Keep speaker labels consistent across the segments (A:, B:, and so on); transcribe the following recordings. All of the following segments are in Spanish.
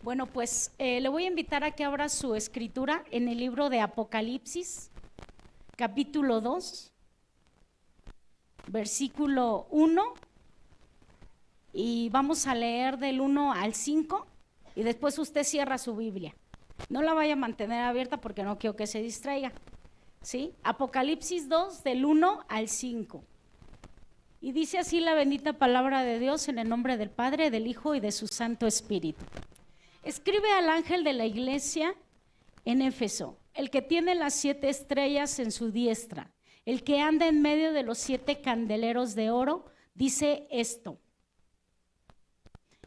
A: Bueno, pues le voy a invitar a que abra su escritura en el libro de Apocalipsis, capítulo 2, versículo 1, y vamos a leer del 1 al 5, y después usted cierra su Biblia. No la vaya a mantener abierta porque no quiero que se distraiga, ¿sí? Apocalipsis 2, del 1 al 5. Y dice así la bendita palabra de Dios en el nombre del Padre, del Hijo y de su Santo Espíritu. Escribe al ángel de la iglesia en Éfeso, el que tiene las 7 estrellas en su diestra, el que anda en medio de los 7 candeleros de oro, dice esto: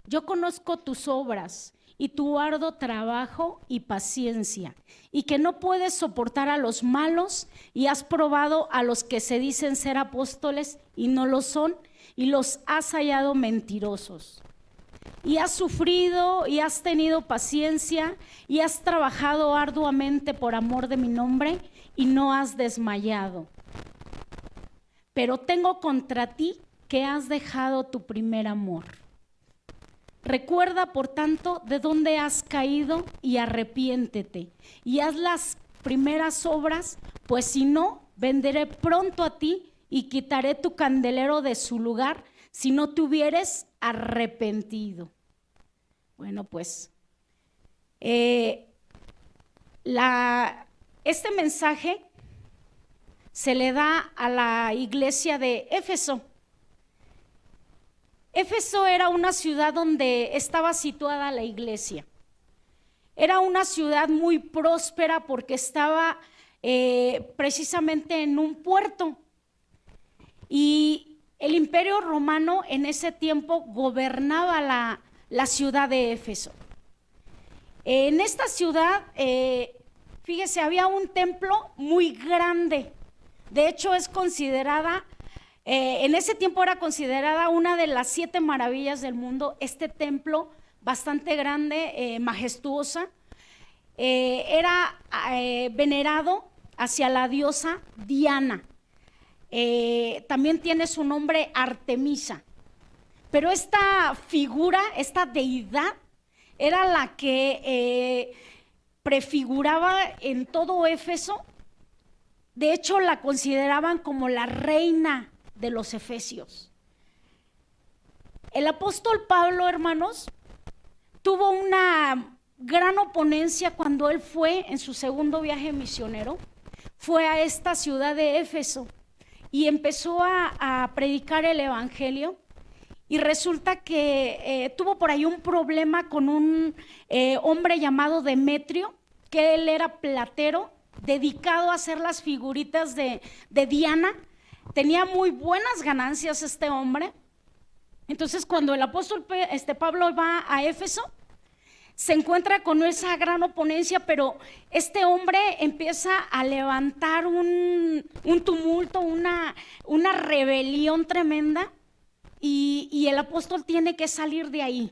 A: yo conozco tus obras y tu arduo trabajo y paciencia, y que no puedes soportar a los malos, y has probado a los que se dicen ser apóstoles y no lo son, y los has hallado mentirosos. Y has sufrido y has tenido paciencia y has trabajado arduamente por amor de mi nombre y no has desmayado. Pero tengo contra ti que has dejado tu primer amor. Recuerda, por tanto, de dónde has caído y arrepiéntete y haz las primeras obras, pues si no, vendré pronto a ti y quitaré tu candelero de su lugar si no te hubieres arrepentido. Bueno, pues este mensaje se le da a la iglesia de Éfeso. Éfeso era una ciudad donde estaba situada la iglesia. Era una ciudad muy próspera porque estaba precisamente en un puerto. Y el Imperio Romano en ese tiempo gobernaba la ciudad de Éfeso. En esta ciudad, fíjese, había un templo muy grande. De hecho, es considerada, en ese tiempo era considerada una de las 7 maravillas del mundo. Este templo bastante grande, majestuosa, era venerado hacia la diosa Diana. También tiene su nombre Artemisa. Pero esta figura, esta deidad, era la que prefiguraba en todo Éfeso. De hecho, la consideraban como la reina de los efesios. El apóstol Pablo, hermanos, tuvo una gran oponencia cuando él fue en su segundo viaje misionero. Fue a esta ciudad de Éfeso y empezó a predicar el evangelio. Y resulta que tuvo por ahí un problema con un hombre llamado Demetrio, que él era platero, dedicado a hacer las figuritas de Diana. Tenía muy buenas ganancias este hombre. Entonces, cuando el apóstol Pablo va a Éfeso, se encuentra con esa gran oponencia, pero este hombre empieza a levantar un tumulto, una rebelión tremenda. Y el apóstol tiene que salir de ahí.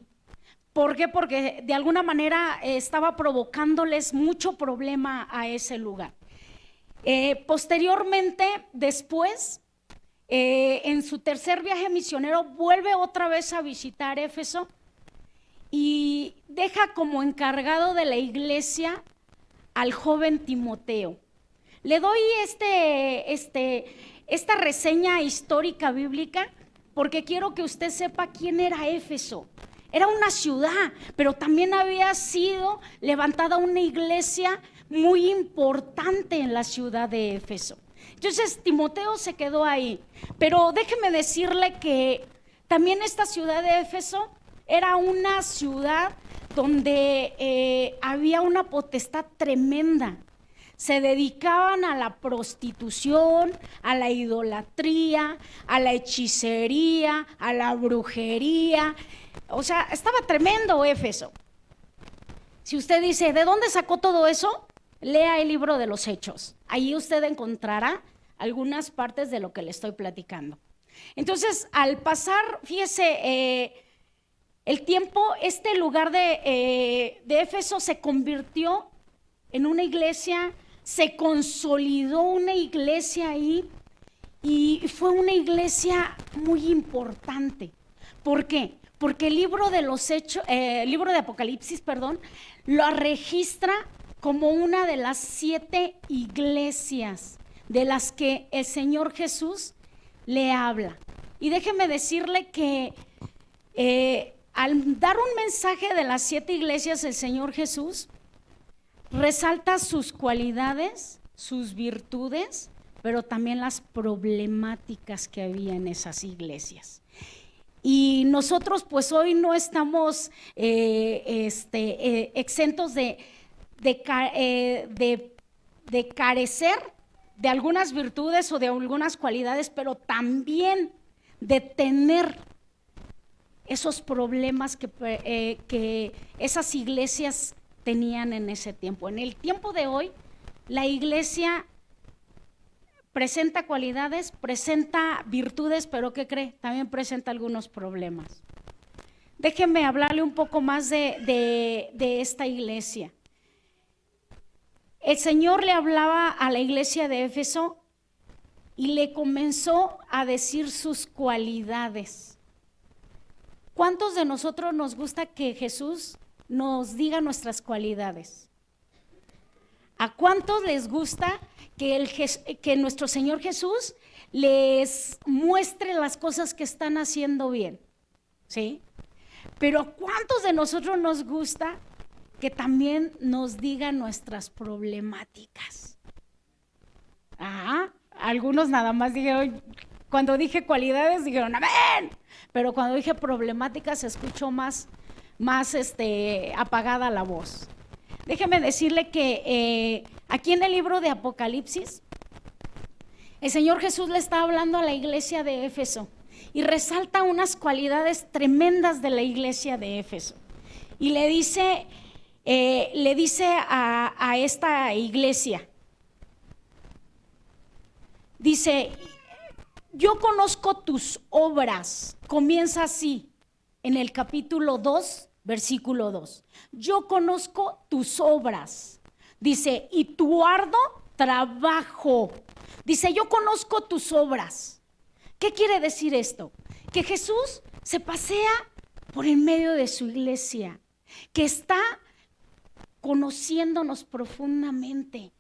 A: ¿Por qué? Porque de alguna manera estaba provocándoles mucho problema a ese lugar. Posteriormente, después, en su tercer viaje misionero, vuelve otra vez a visitar Éfeso y deja como encargado de la iglesia al joven Timoteo. Le doy esta reseña histórica bíblica porque quiero que usted sepa quién era Éfeso. Era una ciudad, pero también había sido levantada una iglesia muy importante en la ciudad de Éfeso. Entonces Timoteo se quedó ahí, pero déjeme decirle que también esta ciudad de Éfeso era una ciudad donde había una potestad tremenda. Se dedicaban a la prostitución, a la idolatría, a la hechicería, a la brujería. O sea, estaba tremendo Éfeso. Si usted dice, ¿de dónde sacó todo eso? Lea el libro de los Hechos. Ahí usted encontrará algunas partes de lo que le estoy platicando. Entonces, al pasar, fíjese, el tiempo, este lugar de Éfeso se convirtió en una iglesia. Se consolidó una iglesia ahí y fue una iglesia muy importante. ¿Por qué? porque el libro de los Hechos, libro de Apocalipsis, perdón, lo registra como una de las 7 iglesias de las que el Señor Jesús le habla. Y déjeme decirle que al dar un mensaje de las 7 iglesias, el Señor Jesús resalta sus cualidades, sus virtudes, pero también las problemáticas que había en esas iglesias. Y nosotros pues hoy no estamos exentos de carecer de algunas virtudes o de algunas cualidades, pero también de tener esos problemas que esas iglesias tenían en ese tiempo. En el tiempo de hoy, la iglesia presenta cualidades, presenta virtudes, pero ¿qué cree? También presenta algunos problemas. Déjenme hablarle un poco más de esta iglesia. El Señor le hablaba a la iglesia de Éfeso y le comenzó a decir sus cualidades. ¿Cuántos de nosotros nos gusta que Jesús nos diga nuestras cualidades? ¿A cuántos les gusta que nuestro Señor Jesús les muestre las cosas que están haciendo bien? ¿Sí? Pero ¿a cuántos de nosotros nos gusta que también nos diga nuestras problemáticas? Algunos nada más dijeron, cuando dije cualidades dijeron amén, pero cuando dije problemáticas se escuchó más apagada la voz. Déjeme decirle que aquí en el libro de Apocalipsis, el Señor Jesús le está hablando a la iglesia de Éfeso y resalta unas cualidades tremendas de la iglesia de Éfeso. Y le dice a esta iglesia, dice, yo conozco tus obras. Comienza así en el capítulo 2, versículo 2. Yo conozco tus obras. Dice, y tu arduo trabajo. Dice, yo conozco tus obras. ¿Qué quiere decir esto? Que Jesús se pasea por en medio de su iglesia, que está conociéndonos profundamente,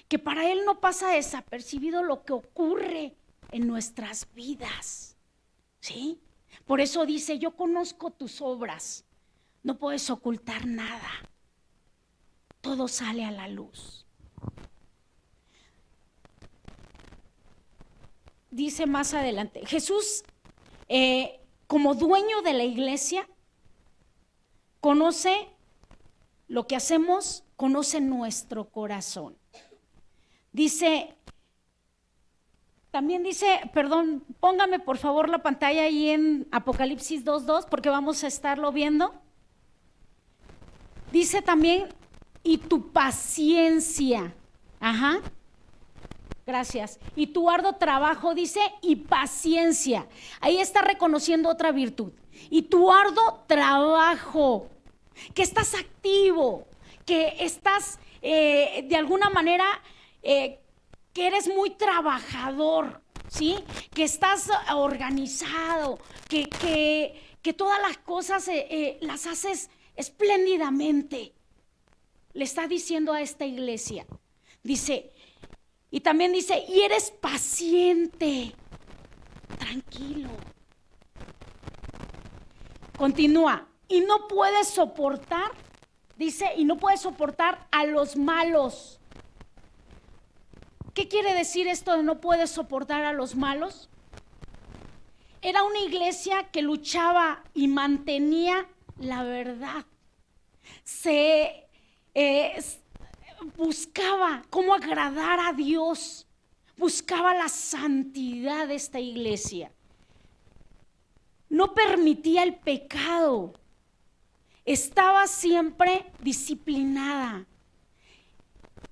A: que para Él no pasa desapercibido lo que ocurre en nuestras vidas, ¿sí? Por eso dice, yo conozco tus obras, no puedes ocultar nada, todo sale a la luz. Dice más adelante, Jesús, como dueño de la iglesia, conoce lo que hacemos, conoce nuestro corazón. Dice, también dice, perdón, póngame por favor la pantalla ahí en Apocalipsis 2:2, porque vamos a estarlo viendo. Dice también, y tu paciencia, gracias, y tu arduo trabajo, dice, y paciencia. Ahí está reconociendo otra virtud. Y tu arduo trabajo, que estás activo, que estás de alguna manera, que eres muy trabajador, ¿sí? Que estás organizado, que todas las cosas las haces espléndidamente. Le está diciendo a esta iglesia, dice, y también dice, y eres paciente, tranquilo. Continúa, y no puedes soportar, dice, y no puedes soportar a los malos. ¿Qué quiere decir esto de no puedes soportar a los malos? Era una iglesia que luchaba y mantenía la verdad. Se buscaba cómo agradar a Dios, buscaba la santidad de esta iglesia. No permitía el pecado, estaba siempre disciplinada.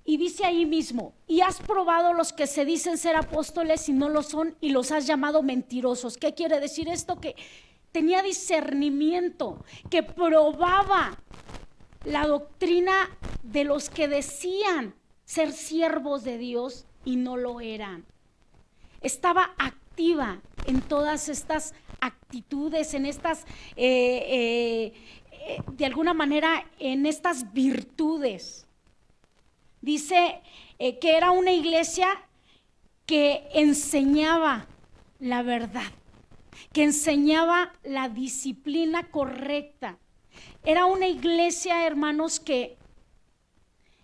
A: Y dice ahí mismo, y has probado los que se dicen ser apóstoles y no lo son, y los has llamado mentirosos. ¿Qué quiere decir esto? Que tenía discernimiento, que probaba la doctrina de los que decían ser siervos de Dios y no lo eran. Estaba activa, en todas estas actitudes, en estas, de alguna manera, en estas virtudes. Dice que era una iglesia que enseñaba la verdad, que enseñaba la disciplina correcta. Era una iglesia, hermanos, que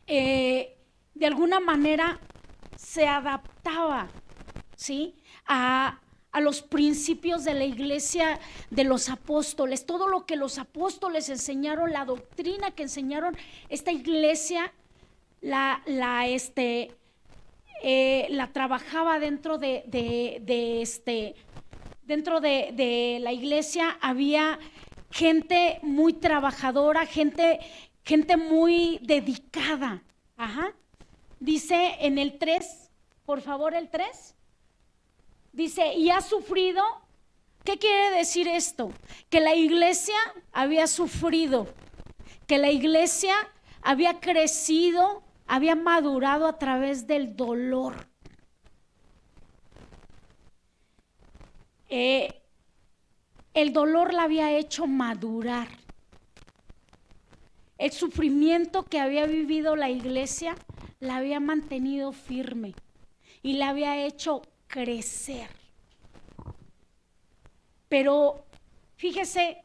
A: de alguna manera se adaptaba, ¿sí?, a los principios de la iglesia de los apóstoles. Todo lo que los apóstoles enseñaron, la doctrina que enseñaron, esta iglesia la trabajaba dentro dentro de la iglesia. Había gente muy trabajadora, gente muy dedicada. Ajá. Dice en el 3, por favor, el 3. Dice, y ha sufrido. ¿Qué quiere decir esto? Que la iglesia había sufrido, que la iglesia había crecido, había madurado a través del dolor. El dolor la había hecho madurar. El sufrimiento que había vivido la iglesia la había mantenido firme y la había hecho crecer. Pero fíjese,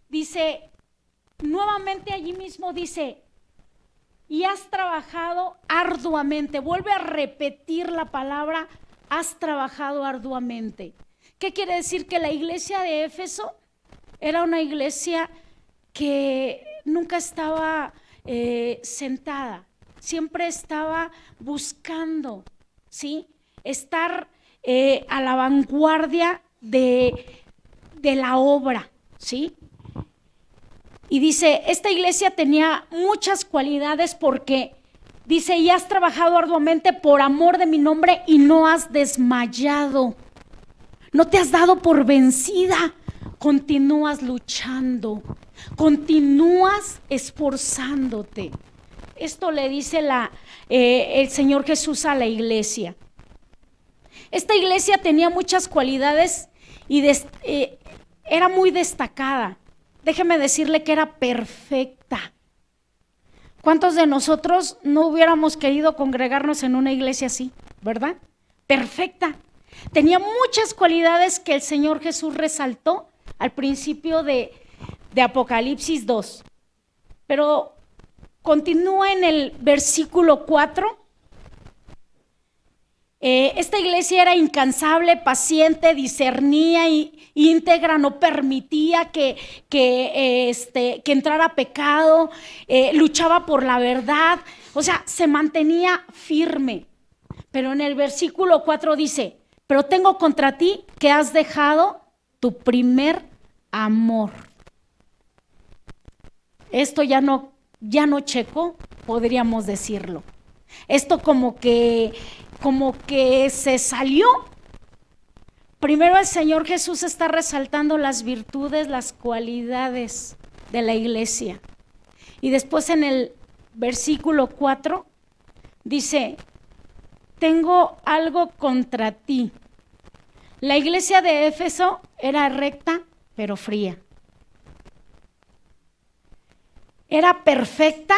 A: dice, nuevamente allí mismo dice, y has trabajado arduamente. Vuelve a repetir la palabra, has trabajado arduamente. ¿Qué quiere decir? Que la iglesia de Éfeso era una iglesia que nunca estaba sentada, siempre estaba buscando, ¿sí?, estar a la vanguardia de la obra, ¿sí? Y dice, esta iglesia tenía muchas cualidades porque dice, y has trabajado arduamente por amor de mi nombre y no has desmayado. No te has dado por vencida, continúas luchando, continúas esforzándote. Esto le dice el Señor Jesús a la iglesia. Esta iglesia tenía muchas cualidades y era muy destacada. Déjeme decirle que era perfecta. ¿Cuántos de nosotros no hubiéramos querido congregarnos en una iglesia así, verdad? Perfecta. Tenía muchas cualidades que el Señor Jesús resaltó al principio de Apocalipsis 2. Pero continúa en el versículo 4. Esta iglesia era incansable, paciente, discernía y íntegra, no permitía que entrara pecado, luchaba por la verdad, o sea, se mantenía firme. Pero en el versículo 4 dice, pero tengo contra ti que has dejado tu primer amor. Esto ya no checó, podríamos decirlo. Esto como que se salió. Primero el Señor Jesús está resaltando las virtudes, las cualidades de la iglesia. Y después en el versículo 4 dice, tengo algo contra ti. La iglesia de Éfeso era recta, pero fría. Era perfecta,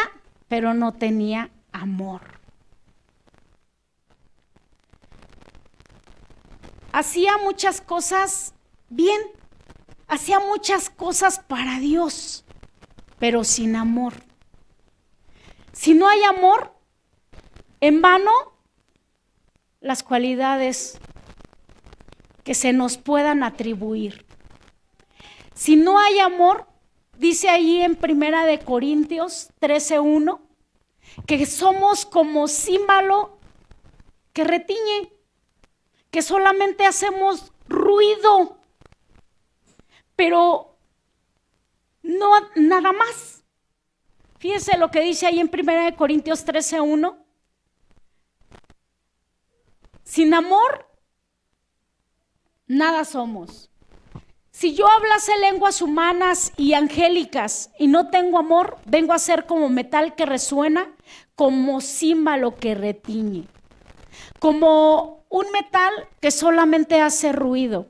A: pero no tenía amor. Hacía muchas cosas bien, hacía muchas cosas para Dios, pero sin amor. Si no hay amor, en vano las cualidades que se nos puedan atribuir. Si no hay amor, dice allí en 1 de Corintios 13:1, que somos como címbalo que retiñe, que solamente hacemos ruido, pero no nada más. Fíjese lo que dice ahí en 1 de Corintios 13:1. Sin amor, nada somos. Si yo hablase lenguas humanas y angélicas y no tengo amor, vengo a ser como metal que resuena, como címbalo que retiñe. como un metal que solamente hace ruido.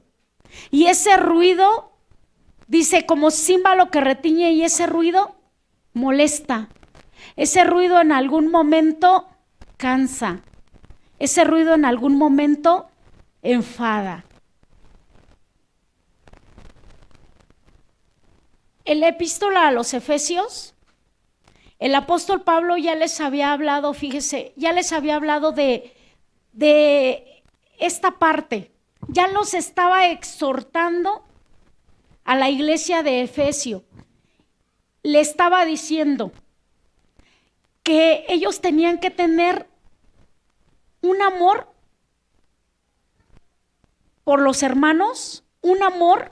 A: Y ese ruido, dice, como címbalo que retiñe, y ese ruido molesta. Ese ruido en algún momento cansa. Ese ruido en algún momento enfada. En la epístola a los Efesios, el apóstol Pablo ya les había hablado, fíjese, ya les había hablado de esta parte. Ya los estaba exhortando a la iglesia de Efesio. Le estaba diciendo que ellos tenían que tener un amor por los hermanos, un amor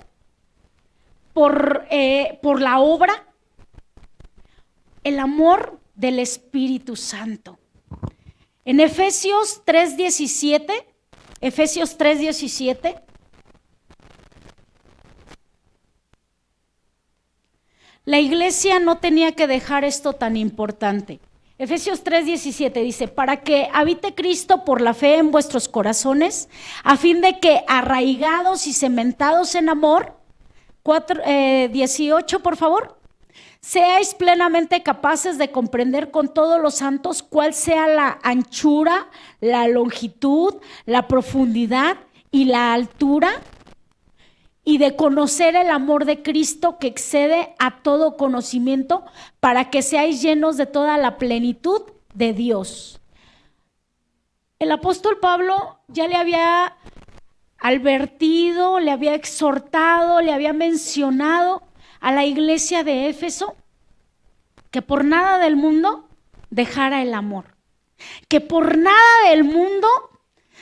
A: por la obra, el amor del Espíritu Santo. En Efesios 3:17, la iglesia no tenía que dejar esto tan importante. Efesios 3:17 dice, para que habite Cristo por la fe en vuestros corazones, a fin de que arraigados y cementados en amor, 18 por favor, seáis plenamente capaces de comprender con todos los santos cuál sea la anchura, la longitud, la profundidad y la altura, y de conocer el amor de Cristo que excede a todo conocimiento, para que seáis llenos de toda la plenitud de Dios. El apóstol Pablo ya le había advertido, le había exhortado, le había mencionado a la iglesia de Éfeso que por nada del mundo dejara el amor, que por nada del mundo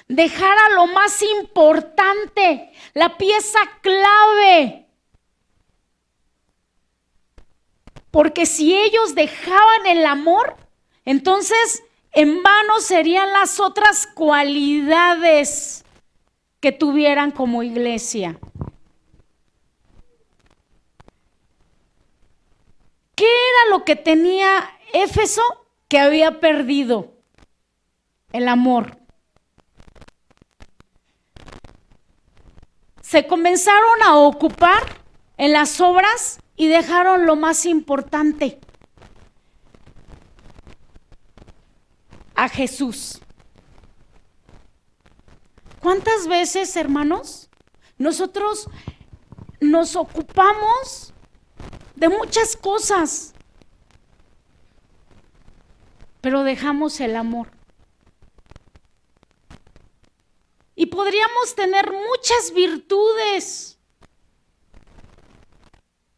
A: dejara lo más importante, la pieza clave. Porque si ellos dejaban el amor, entonces en vano serían las otras cualidades que tuvieran como iglesia. ¿Qué era lo que tenía Éfeso que había perdido? El amor. Se comenzaron a ocupar en las obras y dejaron lo más importante, a Jesús. ¿Cuántas veces, hermanos, nosotros nos ocupamos de muchas cosas, pero dejamos el amor? Y podríamos tener muchas virtudes,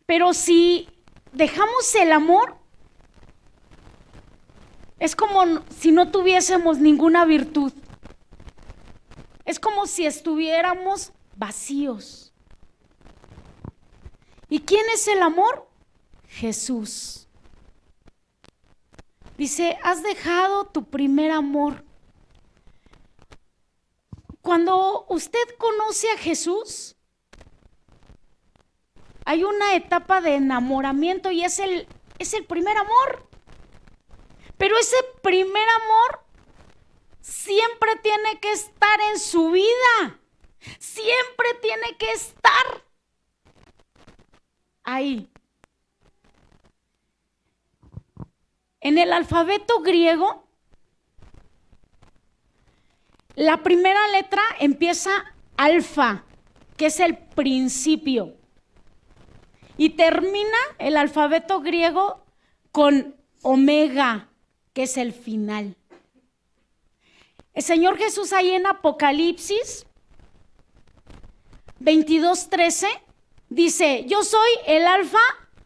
A: pero si dejamos el amor, es como si no tuviésemos ninguna virtud. Es como si estuviéramos vacíos. ¿Y quién es el amor? Jesús. Dice, has dejado tu primer amor. Cuando usted conoce a Jesús, hay una etapa de enamoramiento y es el primer amor. Pero ese primer amor siempre tiene que estar en su vida. Siempre tiene que estar ahí. En el alfabeto griego, la primera letra empieza alfa, que es el principio, y termina el alfabeto griego con omega, que es el final. El Señor Jesús ahí en Apocalipsis 22:13 dice, yo soy el alfa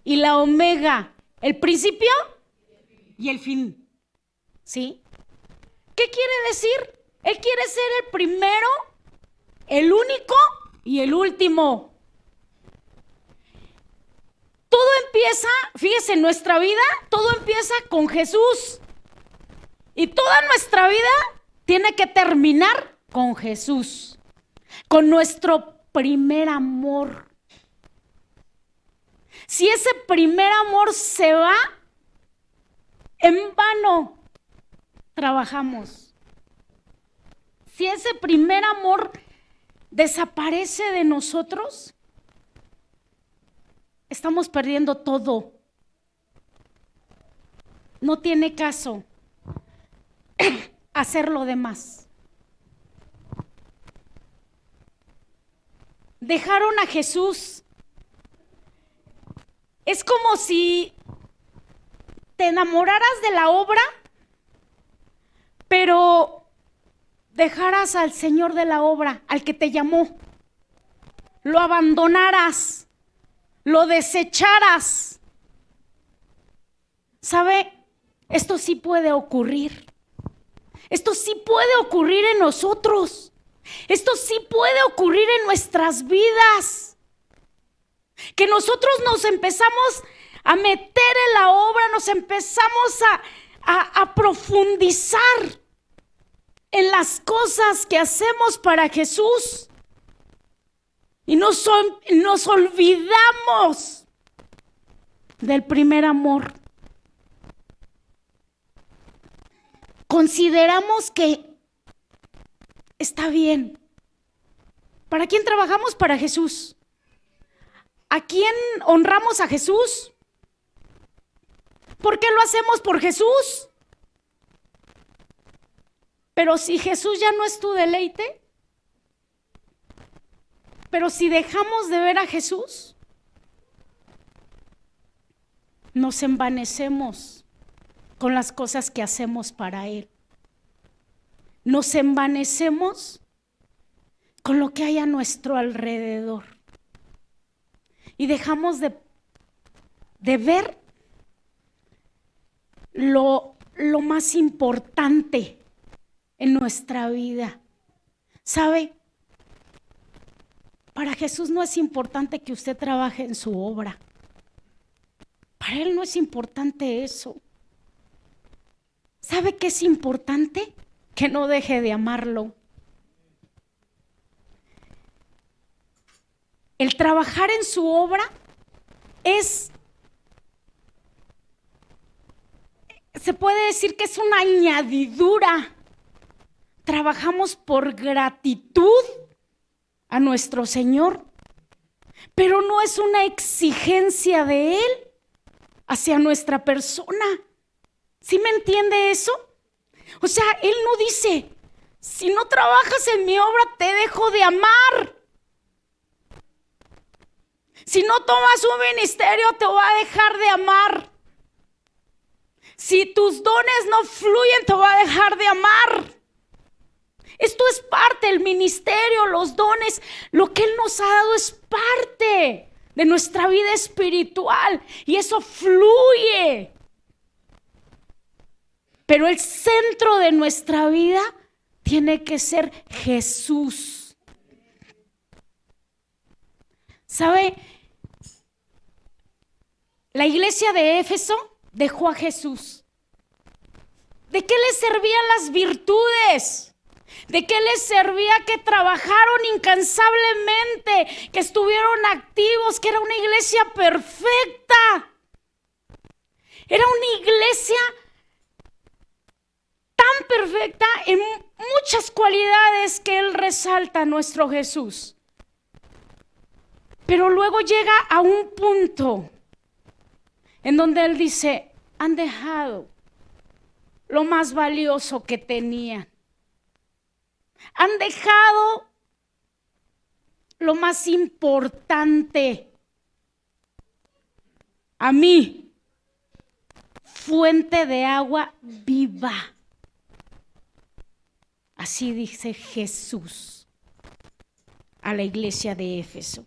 A: y la omega, el principio y el fin. ¿Sí? ¿Qué quiere decir? Él quiere ser el primero, el único y el último. Todo empieza, fíjese, en nuestra vida, todo empieza con Jesús. Y toda nuestra vida tiene que terminar con Jesús, con nuestro primer amor. Si ese primer amor se va, en vano trabajamos. si ese primer amor desaparece de nosotros, estamos perdiendo todo. No tiene caso hacer lo demás. Dejaron a Jesús. Es como si te enamoraras de la obra, pero dejaras al Señor de la obra, al que te llamó, lo abandonaras, lo desecharas. ¿Sabe? Esto sí puede ocurrir. Esto sí puede ocurrir en nosotros. Esto sí puede ocurrir en nuestras vidas. Que nosotros nos empezamos a meter en la obra, nos empezamos a profundizar en las cosas que hacemos para Jesús. Y nos olvidamos del primer amor. Consideramos que está bien. ¿Para quién trabajamos? Para Jesús. ¿A quién honramos a Jesús? ¿Por qué lo hacemos por Jesús? Pero si Jesús ya no es tu deleite, pero si dejamos de ver a Jesús, nos envanecemos con las cosas que hacemos para Él. Nos envanecemos con lo que hay a nuestro alrededor. Y dejamos de ver lo más importante en nuestra vida. ¿Sabe? Para Jesús no es importante que usted trabaje en su obra. Para Él no es importante eso. ¿Sabe qué es importante? Que no deje de amarlo. El trabajar en su obra se puede decir que es una añadidura. Trabajamos por gratitud a nuestro Señor, pero no es una exigencia de Él hacia nuestra persona. ¿Sí me entiende eso? O sea, Él no dice, si no trabajas en mi obra, te dejo de amar. Si no tomas un ministerio, te voy a dejar de amar. Si tus dones no fluyen, te voy a dejar de amar. Esto es parte del ministerio, los dones, lo que Él nos ha dado es parte de nuestra vida espiritual y eso fluye. Pero el centro de nuestra vida tiene que ser Jesús. ¿Sabe? La iglesia de Éfeso dejó a Jesús. ¿De qué les servían las virtudes? ¿De qué les servía que trabajaron incansablemente, que estuvieron activos, que era una iglesia perfecta? Era una iglesia tan perfecta en muchas cualidades que Él resalta a nuestro Jesús. Pero luego llega a un punto en donde Él dice, han dejado lo más valioso que tenían. Han dejado lo más importante. A mí, fuente de agua viva. Así dice Jesús a la iglesia de Éfeso.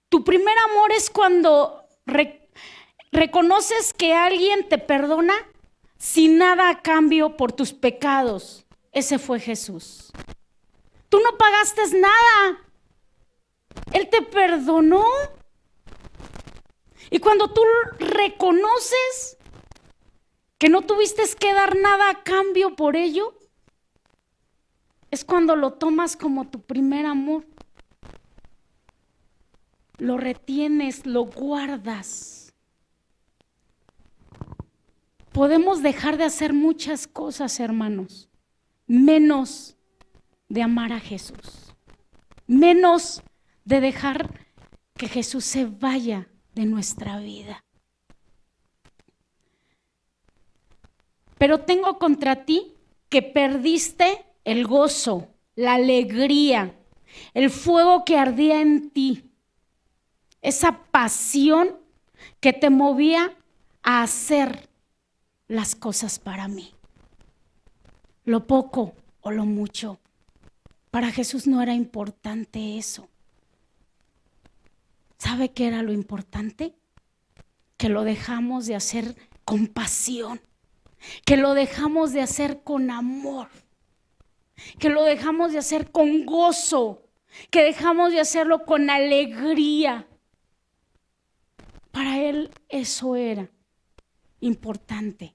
A: Tu primer amor es cuando reconoces que alguien te perdona sin nada a cambio por tus pecados. Ese fue Jesús. Tú no pagaste nada. Él te perdonó. Y cuando tú reconoces que no tuviste que dar nada a cambio por ello, es cuando lo tomas como tu primer amor. Lo retienes, lo guardas. Podemos dejar de hacer muchas cosas, hermanos, menos de amar a Jesús, menos de dejar que Jesús se vaya de nuestra vida. Pero tengo contra ti que perdiste el gozo, la alegría, el fuego que ardía en ti, esa pasión que te movía a hacer las cosas para mí. Lo poco o lo mucho. Para Jesús no era importante eso. ¿Sabe qué era lo importante? Que lo dejamos de hacer con pasión, que lo dejamos de hacer con amor, que lo dejamos de hacer con gozo, que dejamos de hacerlo con alegría. Para Él eso era importante.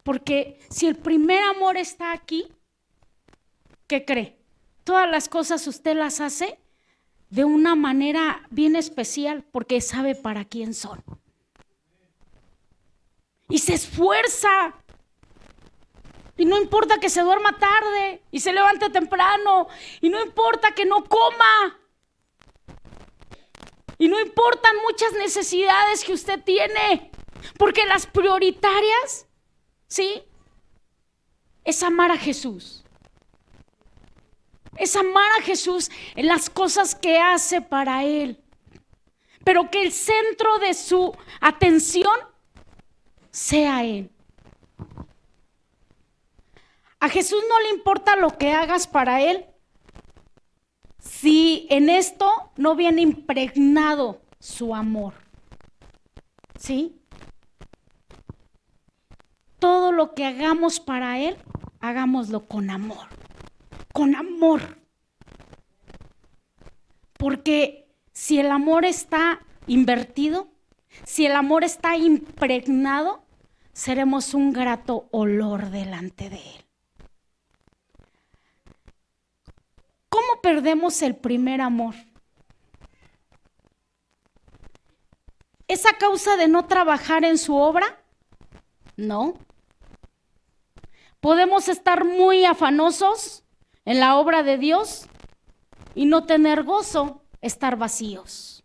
A: Porque si el primer amor está aquí, ¿qué cree? Todas las cosas usted las hace de una manera bien especial porque sabe para quién son. Y se esfuerza. Y no importa que se duerma tarde y se levante temprano. Y no importa que no coma. Y no importan muchas necesidades que usted tiene. Porque las prioritarias, ¿sí?, es amar a Jesús. Es amar a Jesús en las cosas que hace para Él. Pero que el centro de su atención sea Él. A Jesús no le importa lo que hagas para Él si en esto no viene impregnado su amor. ¿Sí? Todo lo que hagamos para Él, hagámoslo con amor. Con amor. Porque si el amor está invertido, si el amor está impregnado, seremos un grato olor delante de Él. ¿Cómo perdemos el primer amor? ¿Es a causa de no trabajar en su obra? No. Podemos estar muy afanosos en la obra de Dios y no tener gozo, estar vacíos.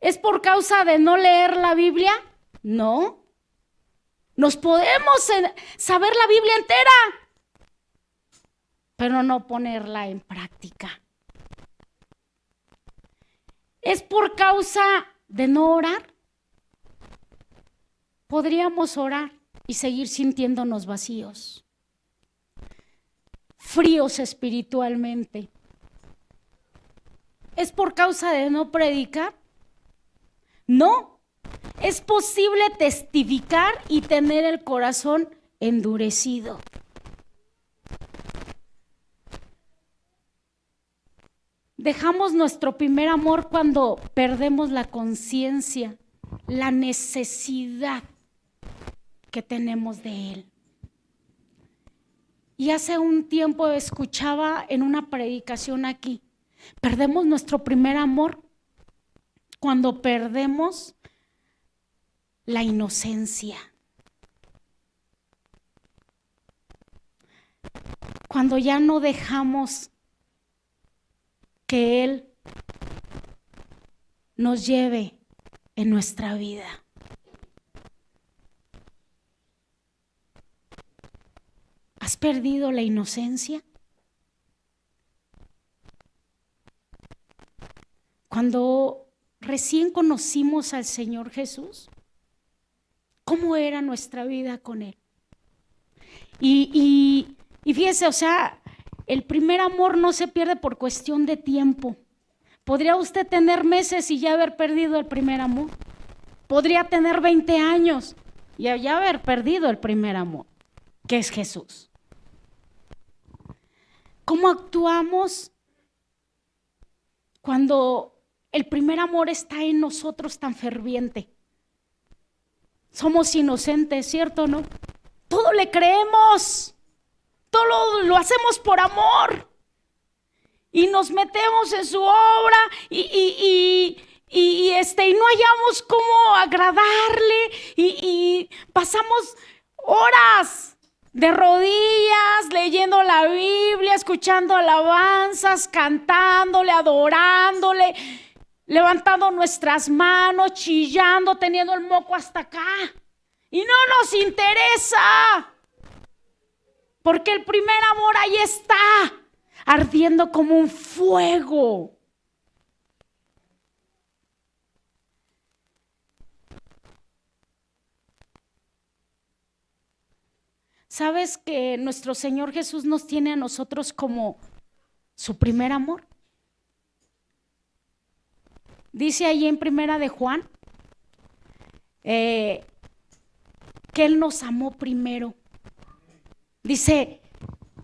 A: ¿Es por causa de no leer la Biblia? No. Nos podemos saber la Biblia entera, pero no ponerla en práctica. ¿Es por causa de no orar? Podríamos orar y seguir sintiéndonos vacíos, fríos espiritualmente. ¿Es por causa de no predicar? No. Es posible testificar y tener el corazón endurecido. Dejamos nuestro primer amor cuando perdemos la conciencia, la necesidad que tenemos de Él. Y hace un tiempo escuchaba en una predicación aquí, perdemos nuestro primer amor cuando perdemos la inocencia. Cuando ya no dejamos que Él nos lleve en nuestra vida. ¿Has perdido la inocencia? Cuando recién conocimos al Señor Jesús, ¿cómo era nuestra vida con Él? Y fíjese, o sea, el primer amor no se pierde por cuestión de tiempo. ¿Podría usted tener meses y ya haber perdido el primer amor? Podría tener 20 años y ya haber perdido el primer amor, que es Jesús. ¿Cómo actuamos cuando el primer amor está en nosotros tan ferviente? Somos inocentes, ¿cierto o no? Todo le creemos, todo lo hacemos por amor y nos metemos en su obra y no hallamos cómo agradarle y pasamos horas de rodillas, leyendo la Biblia, escuchando alabanzas, cantándole, adorándole, levantando nuestras manos, chillando, teniendo el moco hasta acá. Y no nos interesa, porque el primer amor ahí está, ardiendo como un fuego. ¿Sabes que nuestro Señor Jesús nos tiene a nosotros como su primer amor? Dice ahí en Primera de Juan que Él nos amó primero. Dice,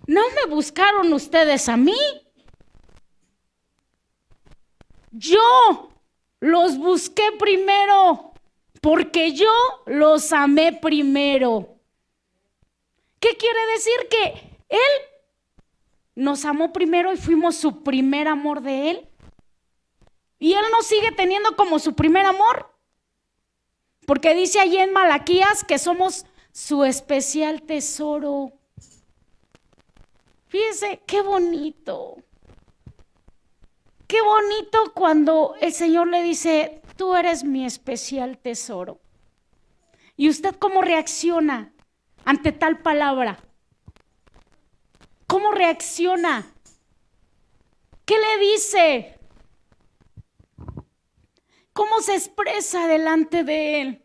A: ¿no me buscaron ustedes a mí? Yo los busqué primero, porque yo los amé primero. ¿Qué quiere decir? Que Él nos amó primero y fuimos su primer amor de Él. Y Él nos sigue teniendo como su primer amor. Porque dice allí en Malaquías que somos su especial tesoro. Fíjense, qué bonito. Qué bonito cuando el Señor le dice, tú eres mi especial tesoro. ¿Y usted cómo reacciona ante tal palabra? ¿Cómo reacciona? ¿Qué le dice? ¿Cómo se expresa delante de Él?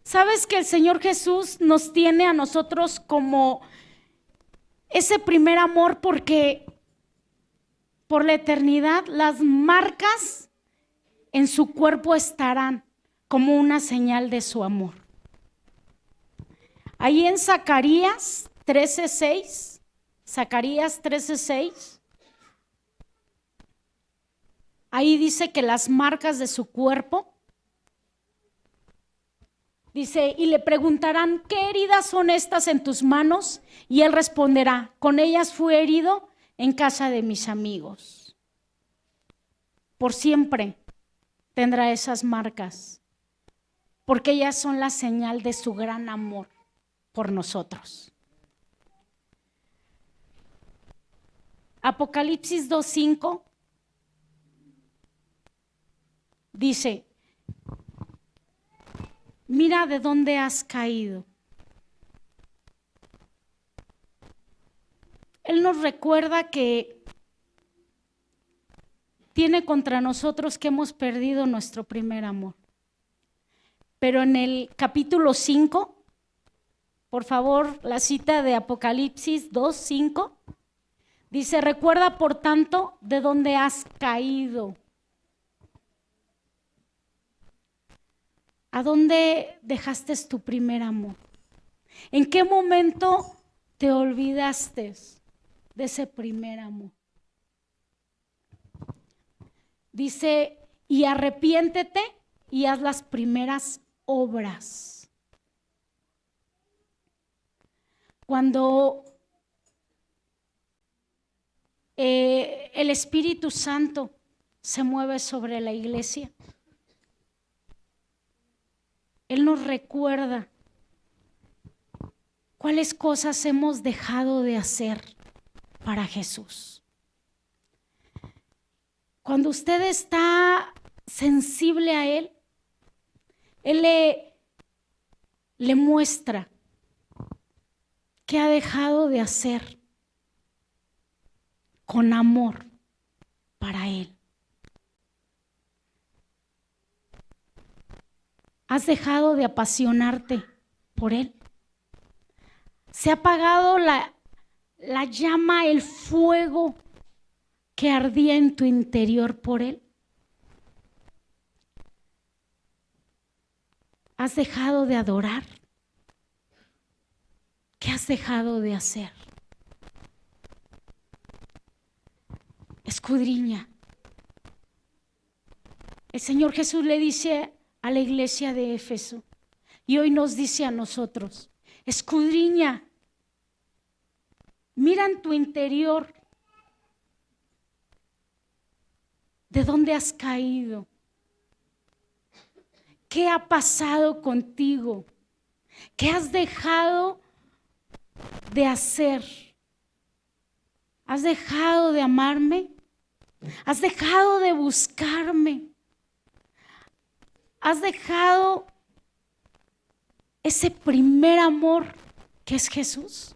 A: ¿Sabes que el Señor Jesús nos tiene a nosotros como ese primer amor? Porque por la eternidad las marcas en su cuerpo estarán como una señal de su amor. Ahí en Zacarías 13:6, Zacarías 13:6, ahí dice que las marcas de su cuerpo, dice, y le preguntarán, ¿qué heridas son estas en tus manos? Y él responderá, con ellas fui herido en casa de mis amigos. Por siempre tendrá esas marcas, porque ellas son la señal de su gran amor por nosotros. Apocalipsis 2:5 dice, mira de dónde has caído. Él nos recuerda que tiene contra nosotros que hemos perdido nuestro primer amor. Pero en el capítulo 5, por favor, la cita de Apocalipsis 2:5, dice, recuerda por tanto de dónde has caído. ¿A dónde dejaste tu primer amor? ¿En qué momento te olvidaste de ese primer amor? Dice, y arrepiéntete y haz las primeras obras. Cuando el Espíritu Santo se mueve sobre la iglesia, Él nos recuerda cuáles cosas hemos dejado de hacer para Jesús. Cuando usted está sensible a Él, Él le muestra qué ha dejado de hacer con amor para Él. ¿Has dejado de apasionarte por Él? ¿Se ha apagado la llama, el fuego que ardía en tu interior por Él? ¿Has dejado de adorar? ¿Qué has dejado de hacer? Escudriña. El Señor Jesús le dice a la iglesia de Éfeso, y hoy nos dice a nosotros, escudriña, mira en tu interior, ¿de dónde has caído? ¿Qué ha pasado contigo ¿Qué has dejado de hacer? ¿Has dejado de amarme? ¿Has dejado de buscarme? ¿Has dejado ese primer amor que es Jesús?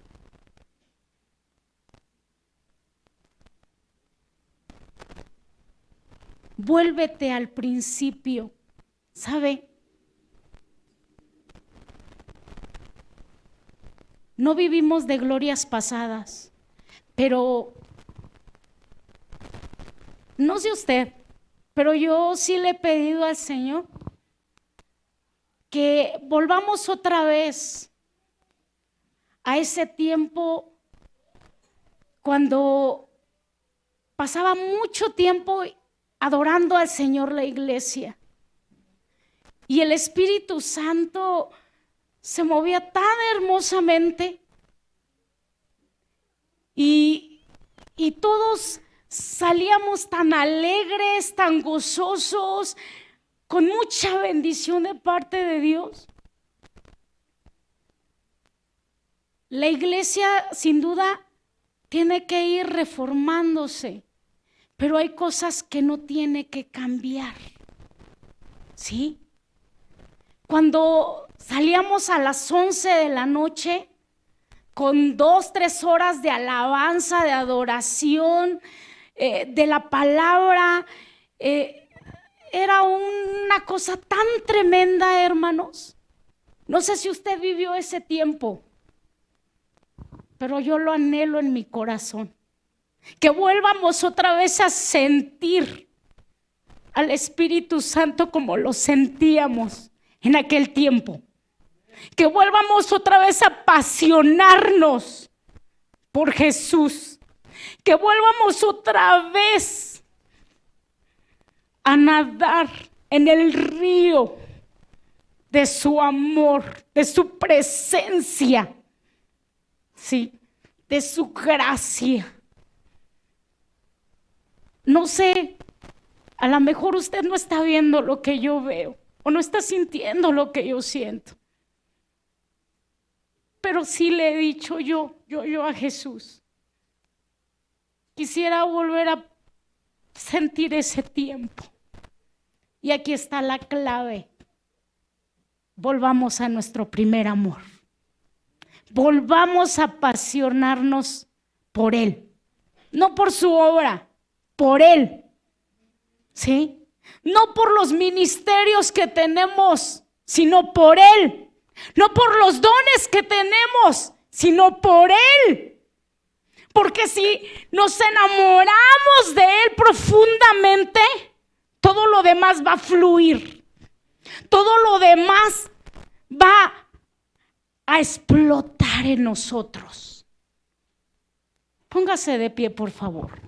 A: Vuélvete al principio, ¿sabe? No vivimos de glorias pasadas, pero no sé usted, pero yo sí le he pedido al Señor que volvamos otra vez a ese tiempo cuando pasaba mucho tiempo adorando al Señor la iglesia y el Espíritu Santo se movía tan hermosamente y todos salíamos tan alegres, tan gozosos, con mucha bendición de parte de Dios. La iglesia sin duda tiene que ir reformándose, pero hay cosas que no tiene que cambiar, ¿sí? Cuando salíamos a las 11 de la noche, con 2-3 horas de alabanza, de adoración, de la palabra, era una cosa tan tremenda, hermanos. No sé si usted vivió ese tiempo, pero yo lo anhelo en mi corazón. Que vuelvamos otra vez a sentir al Espíritu Santo como lo sentíamos en aquel tiempo. Que vuelvamos otra vez a apasionarnos por Jesús. Que vuelvamos otra vez a nadar en el río de su amor, de su presencia, sí, de su gracia. No sé, a lo mejor usted no está viendo lo que yo veo o no está sintiendo lo que yo siento. Pero sí le he dicho yo a Jesús. Quisiera volver a sentir ese tiempo. Y aquí está la clave. Volvamos a nuestro primer amor. Volvamos a apasionarnos por Él. No por su obra, por Él. ¿Sí? No por los ministerios que tenemos, sino por Él. No por los dones que tenemos, sino por Él. Porque si nos enamoramos de Él profundamente, todo lo demás va a fluir. Todo lo demás va a explotar en nosotros. Póngase de pie, por favor.